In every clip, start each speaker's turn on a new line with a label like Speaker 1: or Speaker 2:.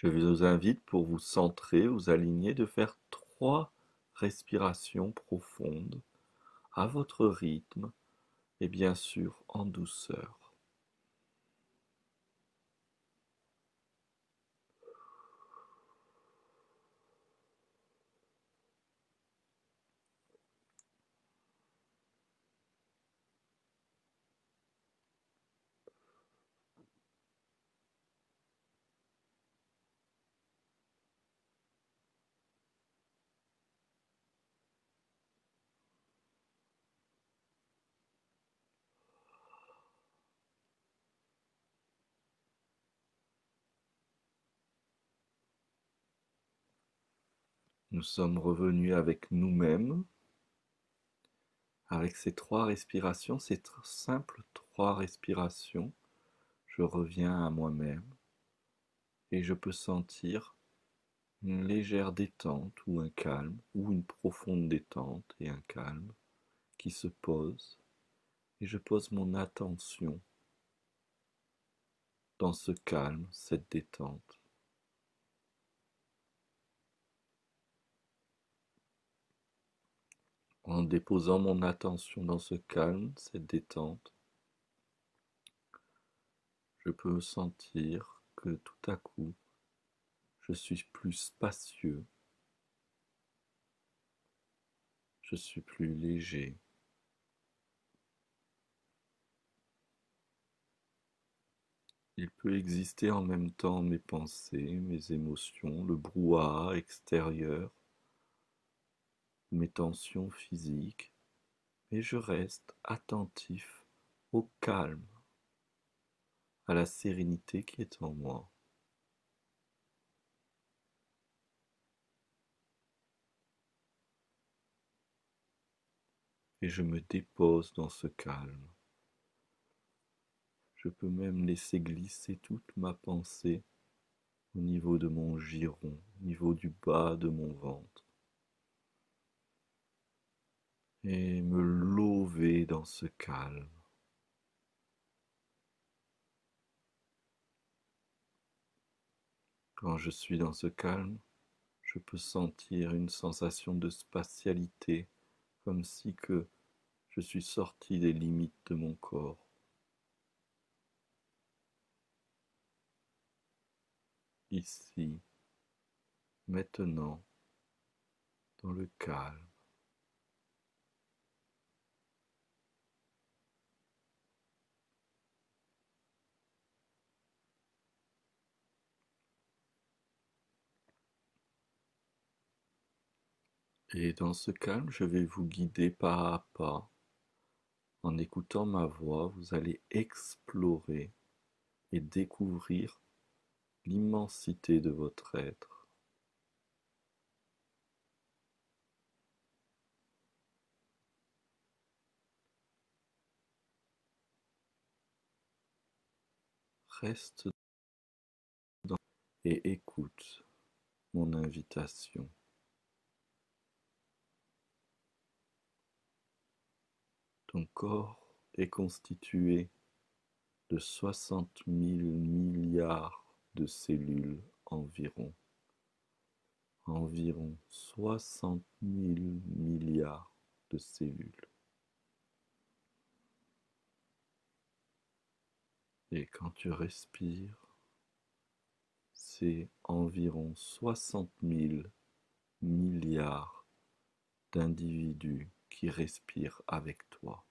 Speaker 1: Je vous invite pour vous centrer, vous aligner, de faire 3 respirations profondes à votre rythme et bien sûr en douceur. Nous sommes revenus avec nous-mêmes, avec ces 3 respirations, ces simples 3 respirations. Je reviens à moi-même et je peux sentir une légère détente ou un calme, ou une profonde détente et un calme qui se pose, et je pose mon attention dans ce calme, cette détente. En déposant mon attention dans ce calme, cette détente, je peux sentir que tout à coup, je suis plus spacieux, je suis plus léger. Il peut exister en même temps mes pensées, mes émotions, le brouhaha extérieur, mes tensions physiques, mais je reste attentif au calme, à la sérénité qui est en moi. Et je me dépose dans ce calme. Je peux même laisser glisser toute ma pensée au niveau de mon giron, au niveau du bas de mon ventre, et me lever dans ce calme. Quand je suis dans ce calme, je peux sentir une sensation de spatialité, comme si que je suis sorti des limites de mon corps. Ici, maintenant, dans le calme. Et dans ce calme, je vais vous guider pas à pas. En écoutant ma voix, vous allez explorer et découvrir l'immensité de votre être. Reste et écoute mon invitation. Ton corps est constitué de 60 000 milliards de cellules environ. Environ 60 000 milliards de cellules. Et quand tu respires, c'est environ 60 000 milliards d'individus qui respirent avec toi.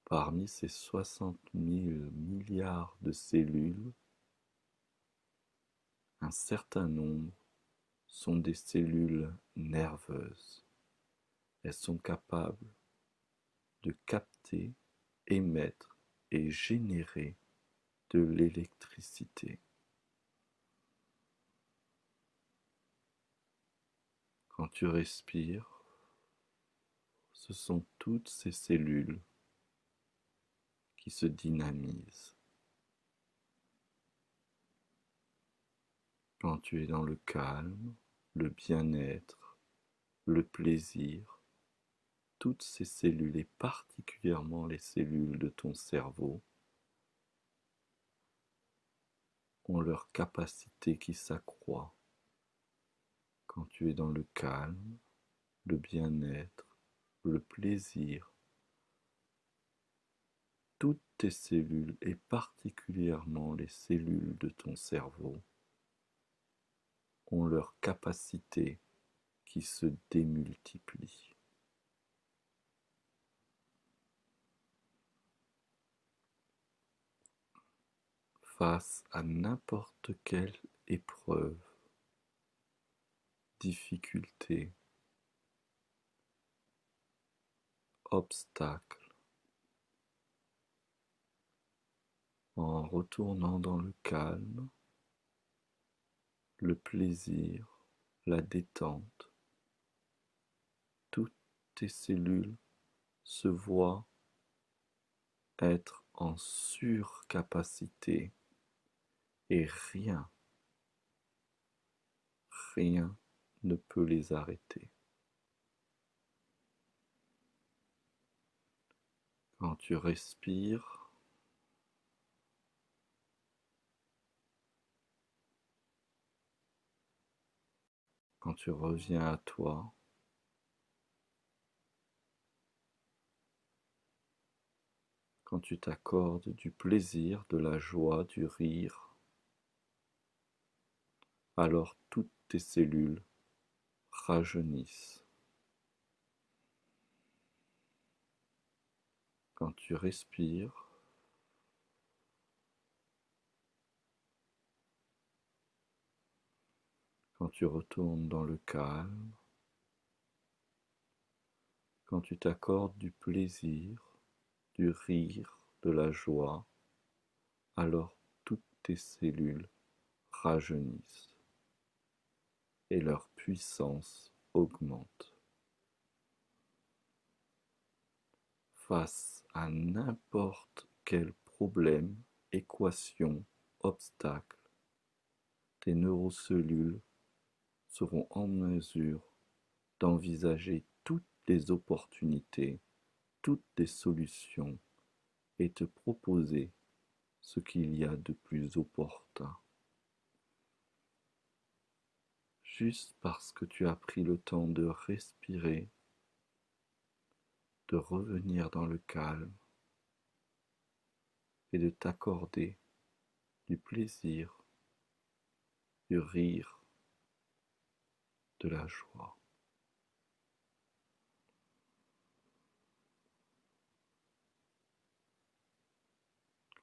Speaker 1: Parmi ces 60 000 milliards de cellules, un certain nombre sont des cellules nerveuses. Elles sont capables de capter, émettre et générer de l'électricité. Quand tu respires, ce sont toutes ces cellules qui se dynamisent. Quand tu es dans le calme, le bien-être, le plaisir, toutes ces cellules, et particulièrement les cellules de ton cerveau, ont leur capacité qui s'accroît quand tu es dans le calme, le bien-être, le plaisir. Toutes tes cellules, et particulièrement les cellules de ton cerveau, ont leur capacité qui se démultiplie. Face à n'importe quelle épreuve, difficulté, obstacle, en retournant dans le calme, le plaisir, la détente, toutes tes cellules se voient être en surcapacité et rien ne peut les arrêter. Quand tu respires, quand tu reviens à toi, quand tu t'accordes du plaisir, de la joie, du rire, alors toutes tes cellules rajeunissent. Quand tu respires, quand tu retournes dans le calme, quand tu t'accordes du plaisir, du rire, de la joie, alors toutes tes cellules rajeunissent et leur puissance augmente. Face à n'importe quel problème, équation, obstacle, tes neurocellules seront en mesure d'envisager toutes les opportunités, toutes les solutions et te proposer ce qu'il y a de plus opportun. Juste parce que tu as pris le temps de respirer, de revenir dans le calme et de t'accorder du plaisir, du rire, de la joie.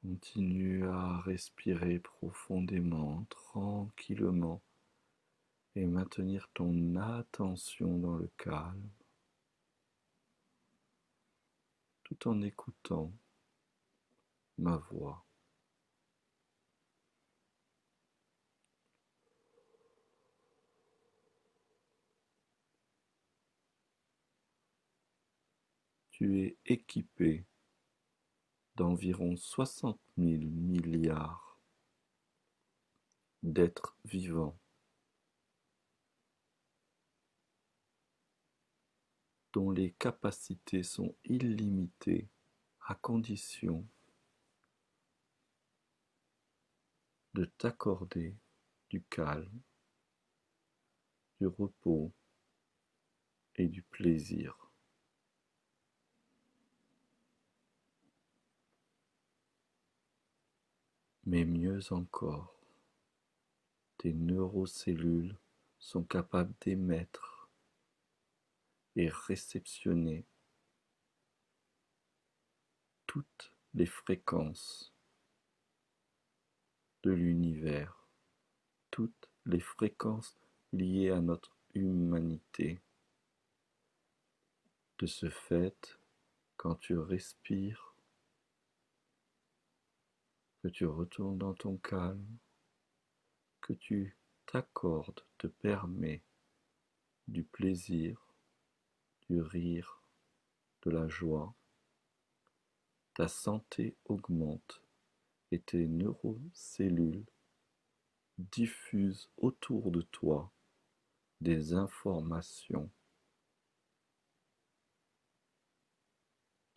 Speaker 1: Continue à respirer profondément, tranquillement, et maintenir ton attention dans le calme, tout en écoutant ma voix. Tu es équipé d'environ 60 000 milliards d'êtres vivants dont les capacités sont illimitées à condition de t'accorder du calme, du repos et du plaisir. Mais mieux encore, tes neurocellules sont capables d'émettre et réceptionner toutes les fréquences de l'univers, toutes les fréquences liées à notre humanité. De ce fait, quand tu respires, que tu retournes dans ton calme, que tu t'accordes, te permets du plaisir, du rire, de la joie, ta santé augmente et tes neurocellules diffusent autour de toi des informations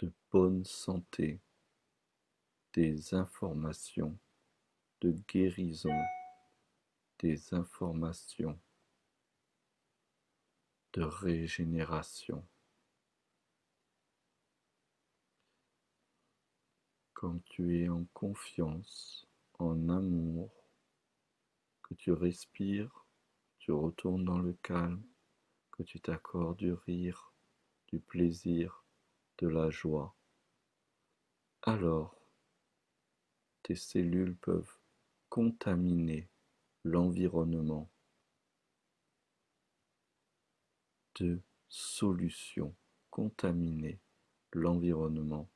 Speaker 1: de bonne santé, des informations de guérison, des informations de régénération. Quand tu es en confiance, en amour, que tu respires, tu retournes dans le calme, que tu t'accordes du rire, du plaisir, de la joie, alors tes cellules peuvent contaminer l'environnement de solutions, contaminer l'environnement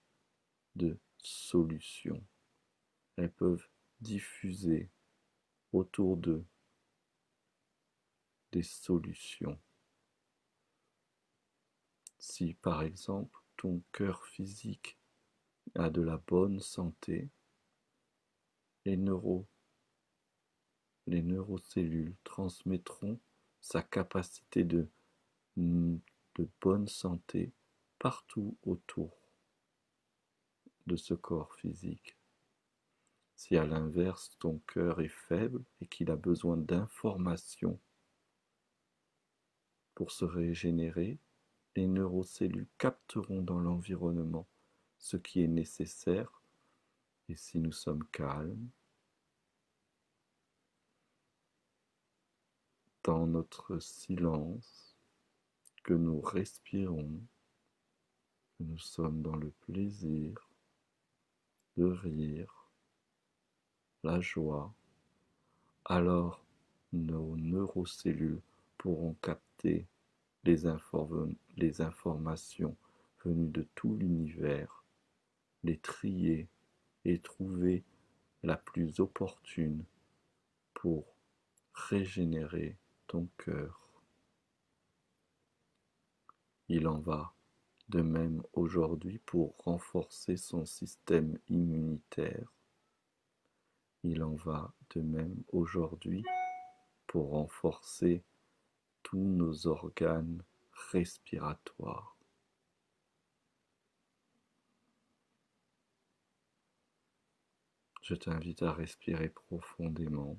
Speaker 1: de solutions. Elles peuvent diffuser autour d'eux des solutions. Si par exemple ton cœur physique a de la bonne santé, les neurocellules transmettront sa capacité de bonne santé partout autour de ce corps physique. Si à l'inverse ton cœur est faible et qu'il a besoin d'informations pour se régénérer, les neurocellules capteront dans l'environnement ce qui est nécessaire, et si nous sommes calmes, dans notre silence, que nous respirons, que nous sommes dans le plaisir de rire, la joie, alors nos neurocellules pourront capter les informations venues de tout l'univers, les trier et trouver la plus opportune pour régénérer ton cœur. Il en va de même aujourd'hui pour renforcer son système immunitaire. Il en va de même aujourd'hui pour renforcer tous nos organes respiratoires. Je t'invite à respirer profondément.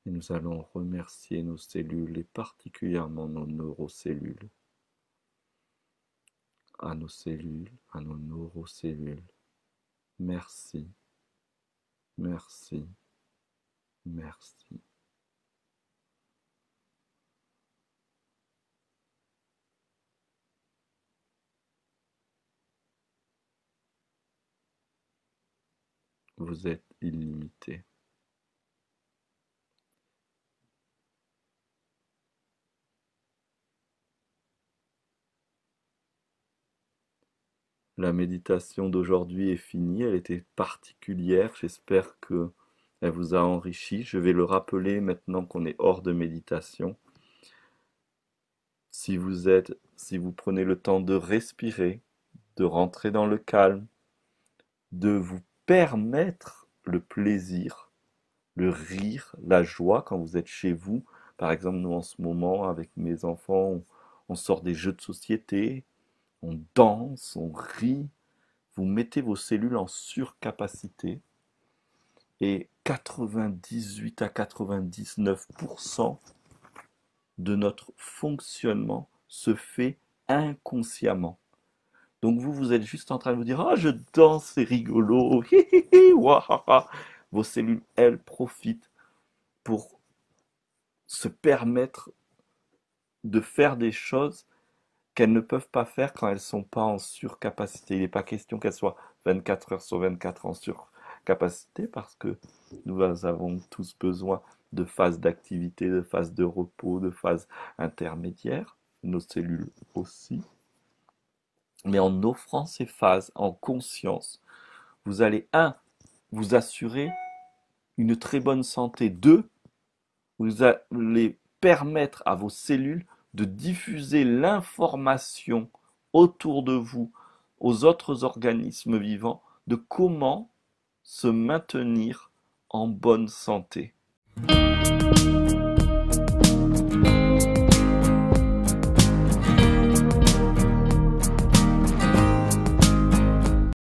Speaker 1: Et nous allons remercier nos cellules et particulièrement nos neurocellules. À nos cellules, à nos neurocellules. Merci, merci, merci. Vous êtes illimité. La méditation d'aujourd'hui est finie, elle était particulière, j'espère que elle vous a enrichi. Je vais le rappeler maintenant qu'on est hors de méditation. Si vous prenez le temps de respirer, de rentrer dans le calme, de vous permettre le plaisir, le rire, la joie quand vous êtes chez vous. Par exemple, nous en ce moment, avec mes enfants, on sort des jeux de société, on danse, on rit. Vous mettez vos cellules en surcapacité et 98 à 99% de notre fonctionnement se fait inconsciemment. Donc vous êtes juste en train de vous dire ah je danse, c'est rigolo, hi, hi, hi, wahaha. Vos cellules, elles, profitent pour se permettre de faire des choses qu'elles ne peuvent pas faire quand elles ne sont pas en surcapacité. Il n'est pas question qu'elles soient 24 heures sur 24 en surcapacité parce que nous avons tous besoin de phases d'activité, de phases de repos, de phases intermédiaires, nos cellules aussi. Mais en offrant ces phases en conscience, vous allez, un, vous assurer une très bonne santé. Deux, vous allez permettre à vos cellules de diffuser l'information autour de vous, aux autres organismes vivants, de comment se maintenir en bonne santé.